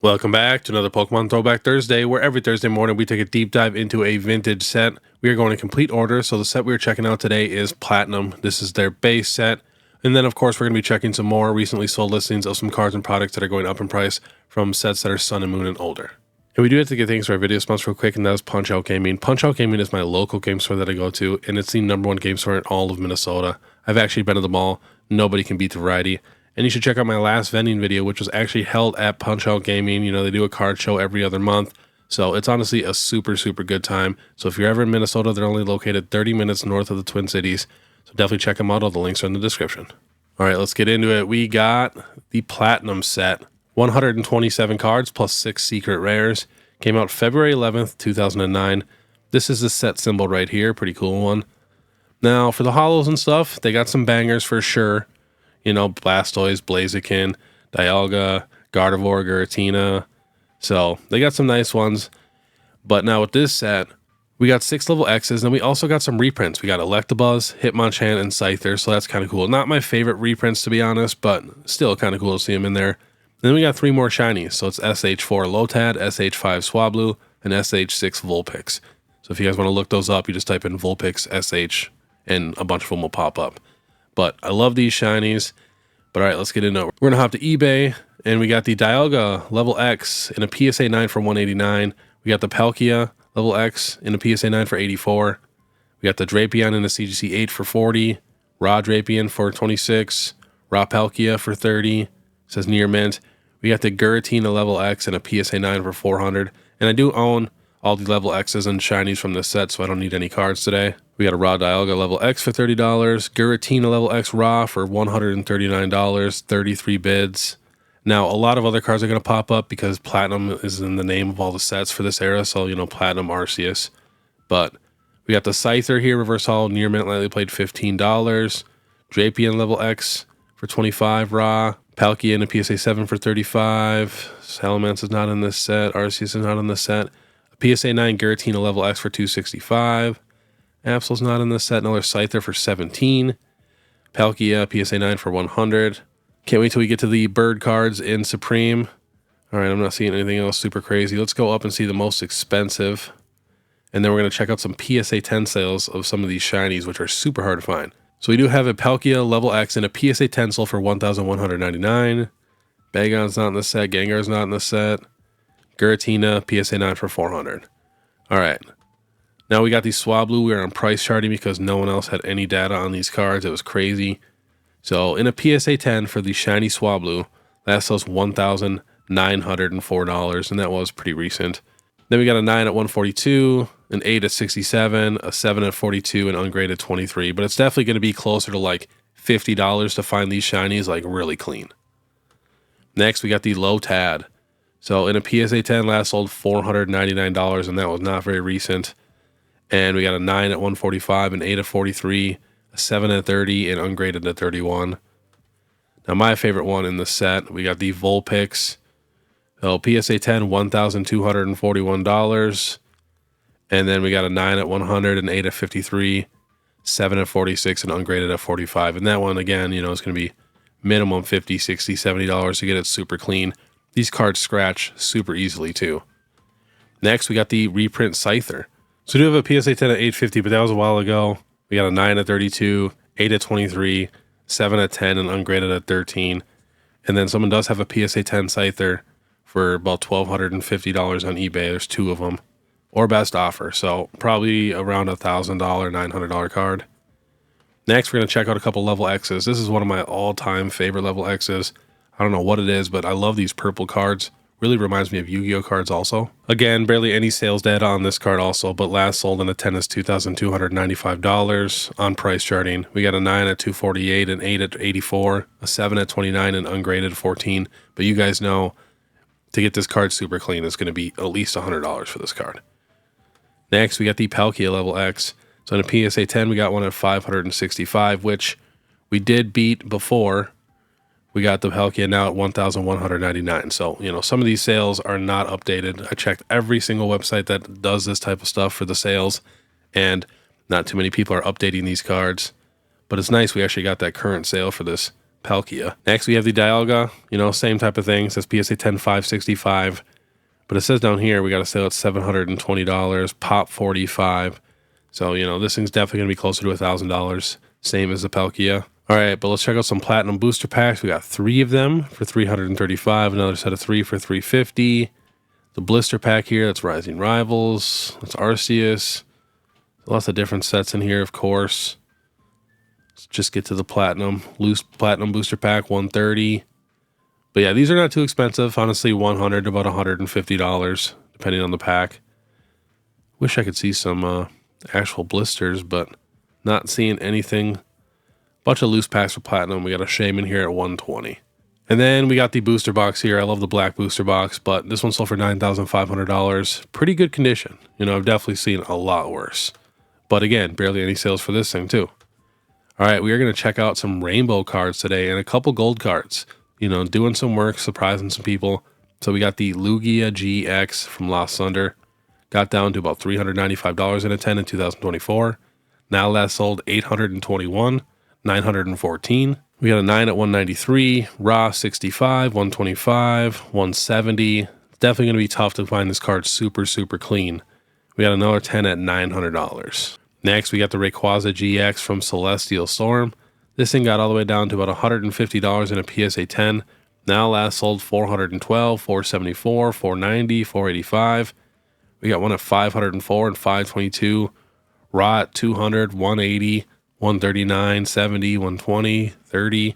Welcome back to another Pokemon Throwback Thursday, where every Thursday morning we take a deep dive into a vintage set. We are going in complete order, so the set we are checking out today is Platinum. This is their base set. And then, of course, we're going to be checking some more recently sold listings of some cards and products that are going up in price from sets that are Sun and Moon and older. And we do have to get things to our video sponsor real quick, and that is Punch-Out Gaming. Punch-Out Gaming is my local game store that I go to, and it's the #1 game store in all of Minnesota. I've actually been to them all. Nobody can beat the variety. And you should check out my last vending video, which was actually held at Punch-Out Gaming. You know, they do a card show every other month. So it's honestly a super, super good time. So if you're ever in Minnesota, they're only located 30 minutes north of the Twin Cities. So definitely check them out. All the links are in the description. All right, let's get into it. We got the Platinum set. 127 cards plus 6 secret rares. Came out February 11th, 2009. This is the set symbol right here. Pretty cool one. Now, for the holos and stuff, they got some bangers for sure. You know, Blastoise, Blaziken, Dialga, Gardevoir, Giratina. So they got some nice ones. But now with this set, we got 6 level X's, and we also got some reprints. We got Electabuzz, Hitmonchan, and Scyther, so that's kind of cool. Not my favorite reprints, to be honest, but still kind of cool to see them in there. Then we got 3 more shinies. So it's SH4 Lotad, SH5 Swablu, and SH6 Vulpix. So if you guys want to look those up, you just type in Vulpix, SH, and a bunch of them will pop up. But I love these shinies. But all right, let's get into it. We're going to hop to eBay, and we got the Dialga level X in a PSA 9 for $189. We got the Palkia level X in a PSA 9 for $84. We got the Drapion in a CGC 8 for $40. Raw Drapion for $26. Raw Palkia for $30. It says near mint. We got the Giratina level X in a PSA 9 for $400. And I do own all the level X's and shinies from this set, so I don't need any cards today. We got a Raw Dialga level X for $30, Giratina level X Raw for $139, 33 bids. Now, a lot of other cards are going to pop up because Platinum is in the name of all the sets for this era, so, you know, Platinum Arceus. But we got the Scyther here, Reverse Holo, near mint, lightly played $15, Drapion level X for $25 Raw, Palkia in a PSA 7 for $35, Salamence is not in this set, Arceus is not in this set. PSA 9 Giratina level X for $265. Absol's not in this set. Another Scyther for $17. Palkia PSA 9 for $100. Can't wait till we get to the bird cards in Supreme. All right, I'm not seeing anything else super crazy. Let's go up and see the most expensive. And then we're going to check out some PSA 10 sales of some of these shinies, which are super hard to find. So we do have a Palkia level X in a PSA 10 sold for $1,199. Bagon's not in this set. Gengar's not in this set. Giratina, PSA 9 for $400. All right. Now we got these Swablu. We are on price charting because no one else had any data on these cards. It was crazy. So in a PSA 10 for the shiny Swablu, that sells $1,904, and that was pretty recent. Then we got a 9 at $142, an 8 at $67, a 7 at $42, and ungraded $23. But it's definitely going to be closer to like $50 to find these shinies like really clean. Next, we got the Lotad. So in a PSA 10, last sold $499, and that was not very recent. And we got a 9 at $145, an 8 at $43, a 7 at $30, and ungraded at $31. Now my favorite one in the set, we got the Vulpix. So PSA 10, $1,241. And then we got a 9 at $100, an 8 at $53, 7 at $46, and ungraded at $45. And that one, again, you know, it's going to be minimum $50, $60, $70 to get it super clean. These cards scratch super easily too. Next, we got the reprint Scyther. So we do have a PSA 10 at $850, but that was a while ago. We got a 9 at $32, 8 at $23, 7 at $10, and ungraded at $13. And then someone does have a PSA 10 Scyther for about $1,250 on eBay. There's 2 of them. Or best offer. So probably around $1,000, $900 card. Next, we're going to check out a couple level X's. This is one of my all-time favorite level X's. I don't know what it is, but I love these purple cards. Really reminds me of Yu-Gi-Oh cards also. Again, barely any sales data on this card also, but last sold in a 10 is $2,295 on price charting. We got a 9 at $248, an 8 at $84, a 7 at $29, and ungraded $14. But you guys know, to get this card super clean, it's going to be at least $100 for this card. Next, we got the Palkia level X. So in a PSA 10, we got one at $565, which we did beat before. We got the Palkia now at $1,199. So, you know, some of these sales are not updated. I checked every single website that does this type of stuff for the sales, and not too many people are updating these cards. But it's nice we actually got that current sale for this Palkia. Next, we have the Dialga. You know, same type of thing. It says PSA 10 565. But it says down here, we got to sell at $720, pop 45. So, you know, this thing's definitely going to be closer to $1,000. Same as the Palkia. All right, but let's check out some platinum booster packs. We got 3 of them for $335. Another set of 3 for $350. The blister pack here, that's Rising Rivals. That's Arceus. Lots of different sets in here, of course. Let's just get to the platinum. Loose platinum booster pack, $130. But yeah, these are not too expensive. Honestly, $100 to about $150, depending on the pack. Wish I could see some actual blisters, but not seeing anything. Bunch of loose packs for platinum. We got a Shaman here at $120. And then we got the booster box here. I love the black booster box, but this one sold for $9,500. Pretty good condition. You know, I've definitely seen a lot worse. But again, barely any sales for this thing too. All right, we are going to check out some rainbow cards today and a couple gold cards. You know, doing some work, surprising some people. So we got the Lugia GX from Lost Thunder. Got down to about $395 in a 10 in 2024. Now last sold $821, $914. We got a 9 at $193, raw 65, $125, $170. Definitely going to be tough to find this card super clean. We got another 10 at $900. Next, we got the Rayquaza GX from Celestial Storm. This thing got all the way down to about $150 in a PSA 10. Now last sold $412, $474, $490, $485. We got one at $504 and $522. Raw at $200, $180, $139, $70, $120, $30.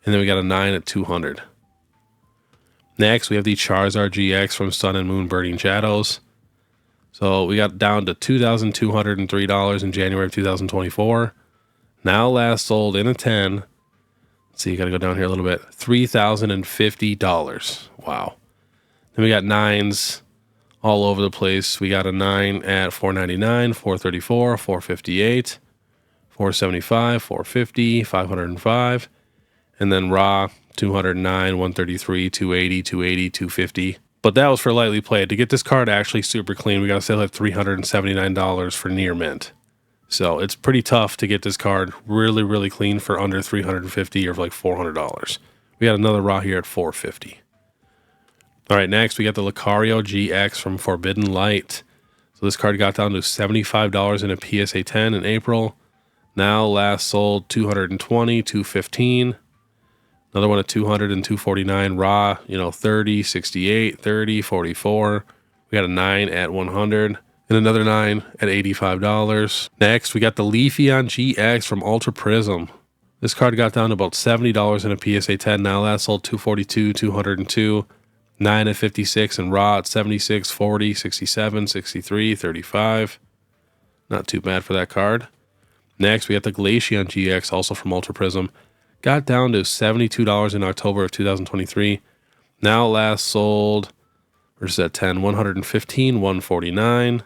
And then we got a 9 at $200. Next, we have the Charizard GX from Sun and Moon Burning Shadows. So we got down to $2,203 in January of 2024. Now last sold in a 10. Let's see, you got to go down here a little bit. $3,050. Wow. Then we got 9s all over the place. We got a 9 at $499, $434, $458, $475, $450, $505. And then raw, $209, $133, $280, $280, $250. But that was for lightly played. To get this card actually super clean, we got to sell at $379 for near mint. So it's pretty tough to get this card really clean for under $350 or like $400. We got another raw here at $450. All right, next we got the Lucario GX from Forbidden Light. So this card got down to $75 in a PSA 10 in April. Now last sold $220, $215. Another one at $200 and $249 raw, you know, $30, $68, $30, $44. We got a 9 at $100 and another 9 at $85. Next, we got the Leafeon GX from Ultra Prism. This card got down to about $70 in a PSA 10. Now last sold $242, $202, 9 at $56 and raw at $76, $40, $67, $63, $35. Not too bad for that card. Next, we got the Glaceon GX, also from Ultra Prism. Got down to $72 in October of 2023. Now last sold, where's that 10? $115, $149.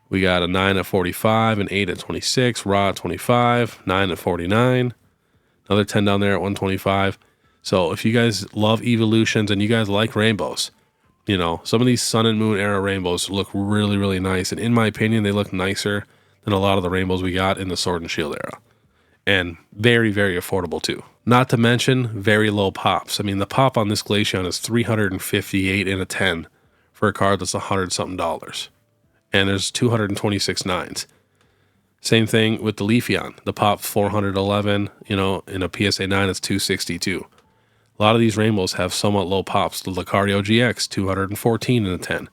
We got a 9 at $45, an 8 at $26, raw at $25, 9 at $49. Another 10 down there at $125. So if you guys love evolutions and you guys like rainbows, you know, some of these Sun and Moon era rainbows look really nice. And in my opinion, they look nicer than a lot of the rainbows we got in the Sword and Shield era. And very affordable too. Not to mention very low pops. I mean, the pop on this Glaceon is $358 in a 10 for a card that's $100 something. And there's 226 9s. Same thing with the Leafeon. The pop's 411, you know, in a PSA 9 it's 262. A lot of these rainbows have somewhat low pops. The Lucario GX, 214 in a 10, and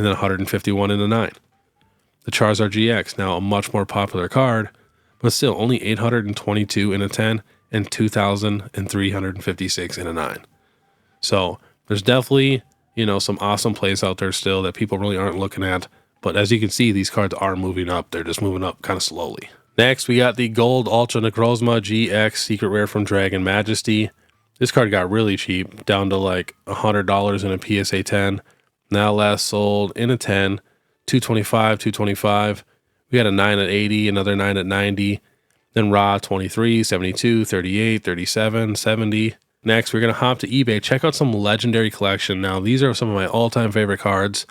then 151 in a 9. The Charizard GX, now a much more popular card, but still only 822 in a 10 and 2,356 in a 9. So there's definitely, you know, some awesome plays out there still that people really aren't looking at. But as you can see, these cards are moving up. They're just moving up kind of slowly. Next, we got the Gold Ultra Necrozma GX Secret Rare from Dragon Majesty. This card got really cheap, down to like $100 in a PSA 10. Now last sold in a 10, $225, $225. We had a 9 at 80, another 9 at 90. Then raw 23, 72, 38, 37, 70. Next, we're going to hop to eBay. Check out some Legendary Collection. Now, these are some of my all-time favorite cards.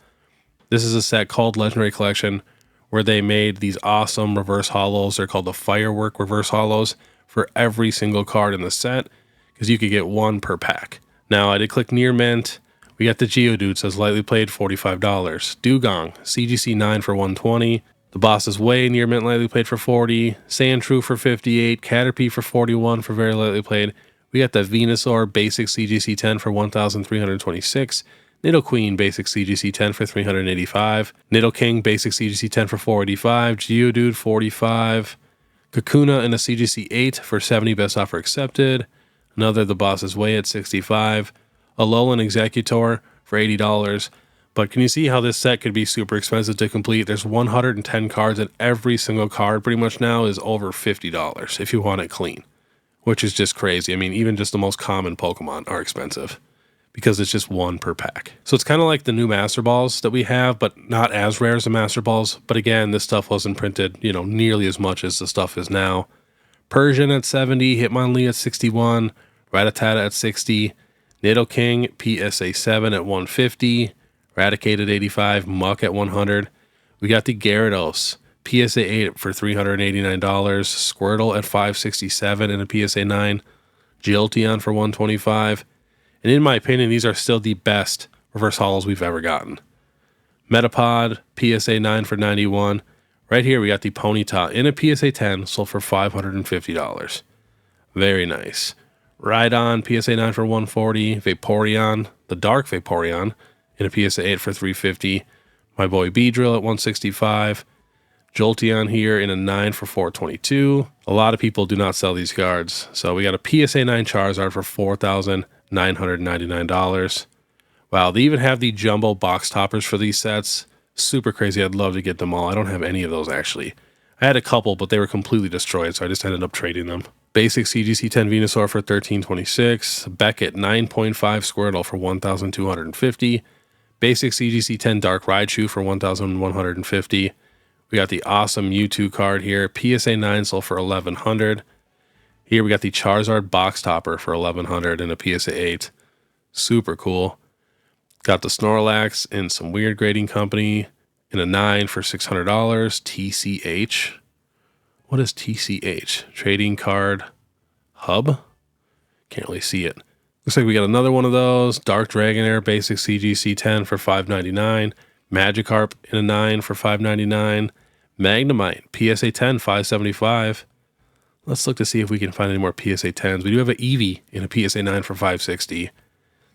This is a set called Legendary Collection where they made these awesome reverse holos. They're called the Firework reverse holos for every single card in the set. because you could get one per pack. Now, I did click near mint. We got the Geodude, says lightly played, $45. Dugong, CGC 9 for $120. The Boss's Way, near mint, lightly played for $40. Sandshrew for $58. Caterpie for $41 for very lightly played. We got the Venusaur basic CGC 10 for $1,326. Nidoqueen basic CGC 10 for $385. Nidoking basic CGC 10 for $485. Geodude $45. Kakuna in a CGC 8 for $70, best offer accepted. Another The Boss's Way at $65. Alolan Executor for $80. But can you see how this set could be super expensive to complete? There's 110 cards, and every single card pretty much now is over $50 if you want it clean, which is just crazy. I mean, even just the most common Pokemon are expensive because it's just one per pack. So it's kind of like the new Master Balls that we have, but not as rare as the Master Balls. But again, this stuff wasn't printed, nearly as much as the stuff is now. Persian at 70, Hitmonlee at 61, Rattata at 60, Nidoking PSA 7 at 150, Raticate at 85, Muck at 100. We got the Gyarados PSA 8 for $389, Squirtle at 567 and a PSA 9, Jolteon for $125. And in my opinion, these are still the best reverse holos we've ever gotten. Metapod PSA 9 for $91. Right here we got the Ponyta in a PSA 10, sold for $550. Very nice. Rhydon PSA 9 for $140. Vaporeon, the Dark Vaporeon, in a PSA 8 for $350. My boy Beedrill at $165. Jolteon here in a 9 for $422. A lot of people do not sell these cards. So we got a PSA 9 Charizard for $4,999. Wow, they even have the jumbo box toppers for these sets. Super crazy. I'd love to get them all. I don't have any of those actually. I had a couple, but they were completely destroyed, so I just ended up trading them. Basic CGC 10 Venusaur for $1,326. Beckett 9.5 Squirtle for $1,250. Basic CGC 10 Dark Raichu for $1,150. We got the awesome Mewtwo card here. PSA 9 sold for $1,100. Here we got the Charizard box topper for $1,100 and a PSA 8. Super cool. Got the Snorlax in some weird grading company in a 9 for $600. TCH. What is TCH? Trading Card Hub? Can't really see it. Looks like we got another one of those. Dark Dragonair basic CGC 10 for $599. Magikarp in a 9 for $599. Magnemite PSA 10 $575. Let's look to see if we can find any more PSA 10s. We do have an Eevee in a PSA 9 for $560.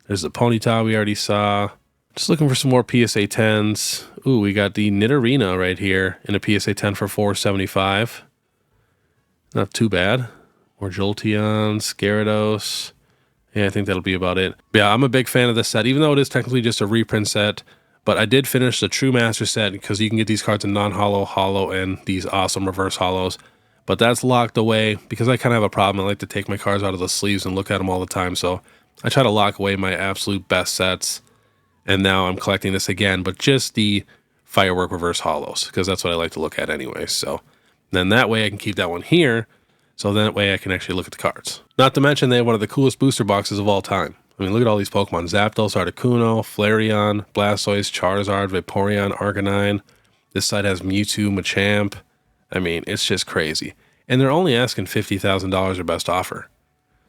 There's the Ponyta we already saw. Just looking for some more PSA 10s. Ooh, we got the Nidorina right here in a PSA 10 for $475. Not too bad. More Jolteons, Gyarados. Yeah, I think that'll be about it. But yeah, I'm a big fan of this set, even though it is technically just a reprint set. But I did finish the True Master set because you can get these cards in non-holo, holo, and these awesome reverse holos. But that's locked away because I kind of have a problem. I like to take my cards out of the sleeves and look at them all the time. So I try to lock away my absolute best sets. And now I'm collecting this again, but just the Firework reverse holos because that's what I like to look at anyway. So then that way I can keep that one here. So that way I can actually look at the cards. Not to mention they have one of the coolest booster boxes of all time. I mean, look at all these Pokemon. Zapdos, Articuno, Flareon, Blastoise, Charizard, Vaporeon, Arcanine. This side has Mewtwo, Machamp. I mean, it's just crazy. And they're only asking $50,000 or best offer.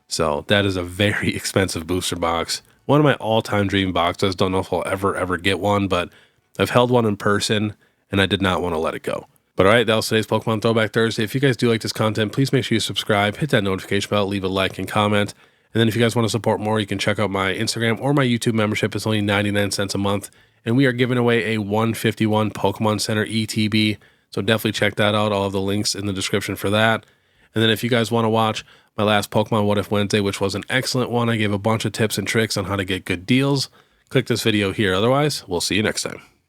So that is a very expensive booster box. One of my all-time dream boxes. Don't know if I'll ever get one, but I've held one in person, and I did not want to let it go. But all right, that was today's Pokemon Throwback Thursday. If you guys do like this content, please make sure you subscribe, hit that notification bell, leave a like and comment. And then if you guys want to support more, you can check out my Instagram or my YouTube membership. It's only 99 cents a month. And we are giving away a 151 Pokemon Center ETB. So definitely check that out. I'll have the links in the description for that. And then if you guys want to watch my last Pokemon What If Wednesday, which was an excellent one, I gave a bunch of tips and tricks on how to get good deals, click this video here. Otherwise, we'll see you next time.